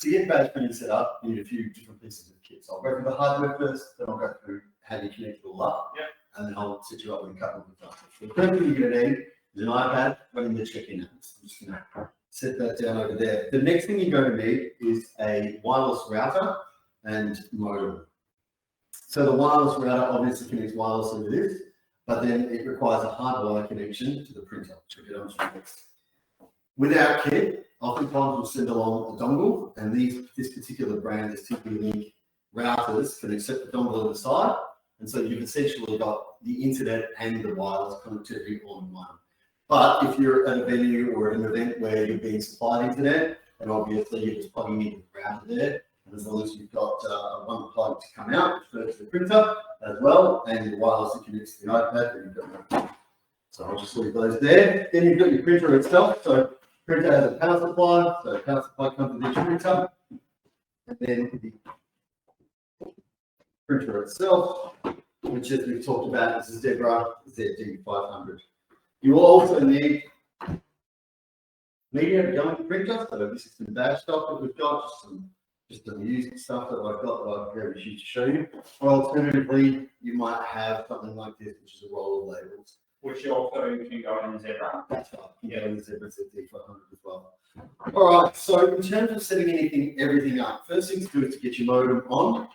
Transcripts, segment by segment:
to get badge printing set up, you need a few different pieces of kit. So I'll go through the hardware first, then I'll go through how you connect it all up, and then I'll set you up with a couple of examples. So the first thing you're going to need is an iPad running the check-in apps. I'm just going to set that down over there. The next thing you're going to need is a wireless router and modem. So the wireless router obviously connects wirelessly to this, but then it requires a hardwire connection to the printer, which we'll get onto next. With our kit, oftentimes we'll send along a dongle, and this particular brand is TP-Link routers can accept the dongle on the side, and so you've essentially got the internet and the wireless connectivity all in one. But if you're at a venue or at an event where you're being supplied internet, and obviously you're just plugging in the router there, and as long as you've got one plug to come out, which goes to the printer as well, and the wireless that connects to the iPad, then you've got that. So I'll just leave those there. Then you've got your printer itself. So printer has a power supply, so power supply comes with each printer, and then the printer itself, which as we've talked about, is a Zebra ZD500. You will also need media going printer, so this is some badge stock that we've got, just some used stuff that I've got that I'll go to show you. Or alternatively, you might have something like this, which is a roll of labels. Which also can go in the Zebra. That's right. You can go in the Zebra ZD500 as well. All right. So in terms of setting everything up, first thing to do is to get your modem on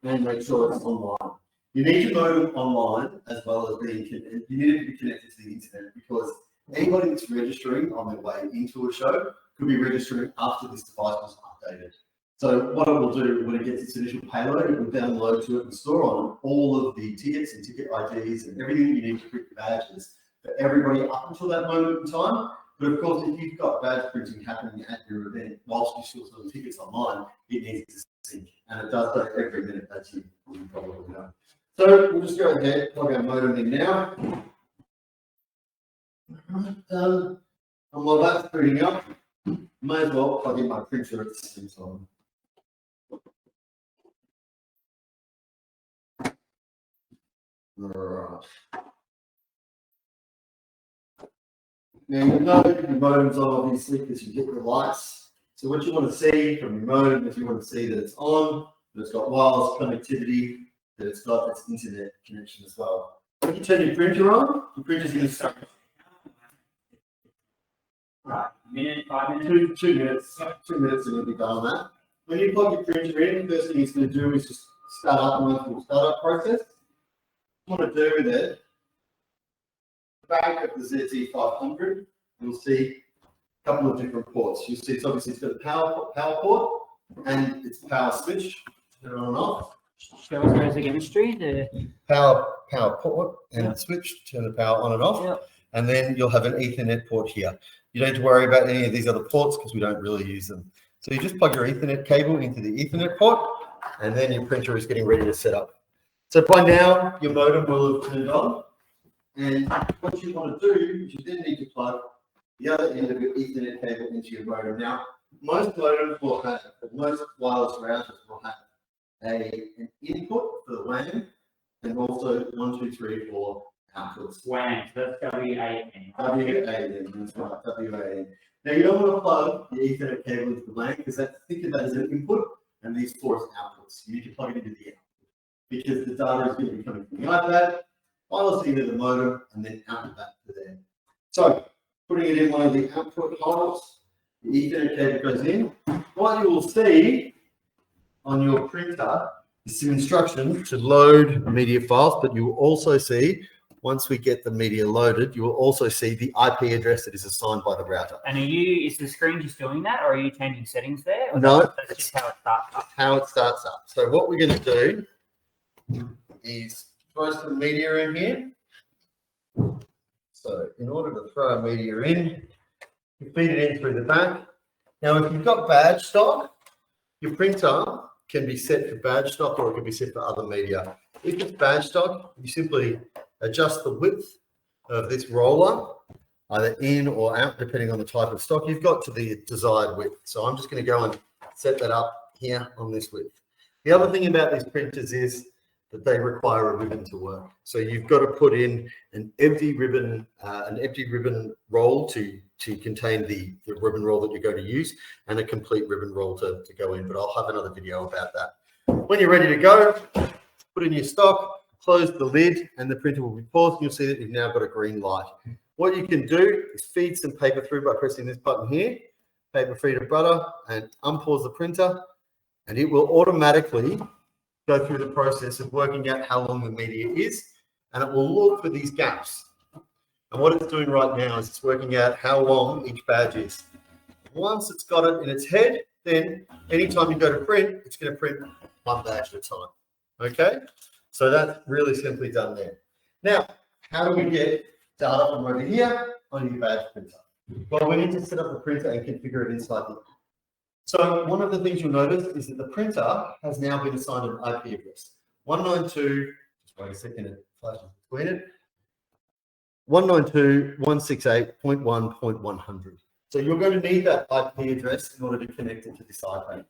and make sure it's online. You need your modem online as well as being connected. You need it to be connected to the internet because anybody that's registering on their way into a show could be registering after this device was updated. So what it will do when it gets its initial payload, it will download to it and store on all of the tickets and ticket IDs and everything you need to print the badges for everybody up until that moment in time. But of course, if you've got badge printing happening at your event whilst you're still selling tickets online, it needs to sync. And it does that every minute, as you probably know. So we'll just go ahead, plug our modem in now. And while that's booting up, may as well plug in my printer at the same time. Right. Now you know your modem's on obviously because you get your lights. So what you want to see from your modem is you want to see that it's on, that it's got wireless connectivity, that it's got its internet connection as well. When you turn your printer on, the printer's going to start. Right, minute, 5 minutes? 2 minutes. 2 minutes and you'll be done on that. When you plug your printer in, the first thing it's going to do is just start up and run through the startup process. What I want to do with it, the back of the ZD500, you'll see a couple of different ports. You'll see it's obviously got a power port and its power switch, turn it on and off. Show us those again, Stu. The Power port and switch, turn the power on and off. Yep. And then you'll have an Ethernet port here. You don't have to worry about any of these other ports because we don't really use them. So you just plug your Ethernet cable into the Ethernet port, and then your printer is getting ready to set up. So by now, your modem will have turned on. And what you want to do is you then need to plug the other end of your Ethernet cable into your modem. Now, most modems will have, most wireless routers will have an input for the WAN and also 1, 2, 3, 4 outputs. WAN, that's WAN. WAN, that's right, WAN. Now you don't want to plug the Ethernet cable into the WAN because think of that as an input and these 4 as outputs. You need to plug it into the output because the data is going to be coming from the iPad, wirelessly into the modem, and then out back to there. So putting it in one of the output holes, the Ethernet cable goes in. What you will see on your printer is some instructions to load media files, but you will also see, once we get the media loaded, you will also see the IP address that is assigned by the router. and is the screen just doing that, or are you changing settings there? Or No, that's just how it starts up. how it starts up. So what we're going to do is throw some media in here. So in order to throw a media in, you feed it in through the back. Now, if you've got badge stock, your printer can be set for badge stock or it can be set for other media. If it's badge stock, you simply adjust the width of this roller, either in or out, depending on the type of stock you've got, to the desired width. So I'm just going to go and set that up here on this width. The other thing about these printers is that they require a ribbon to work. So you've got to put in an empty ribbon roll to to contain the ribbon roll that you're going to use and a complete ribbon roll to go in, but I'll have another video about that. When you're ready to go, put in your stock, close the lid, and the printer will be paused. You'll see that you've now got a green light. What you can do is feed some paper through by pressing this button here, paper free to butter, and unpause the printer, and it will automatically go through the process of working out how long the media is, and it will look for these gaps. And what it's doing right now is it's working out how long each badge is. Once it's got it in its head, then anytime you go to print, it's going to print one badge at a time. Okay? So that's really simply done there. Now, how do we get data from over here on your badge printer? Well, we need to set up the printer and configure it inside here. So one of the things you'll notice is that the printer has now been assigned an IP address. 192, just wait a second, it flashes between it. 192.168.1.100. So you're going to need that IP address in order to connect it to this iPad.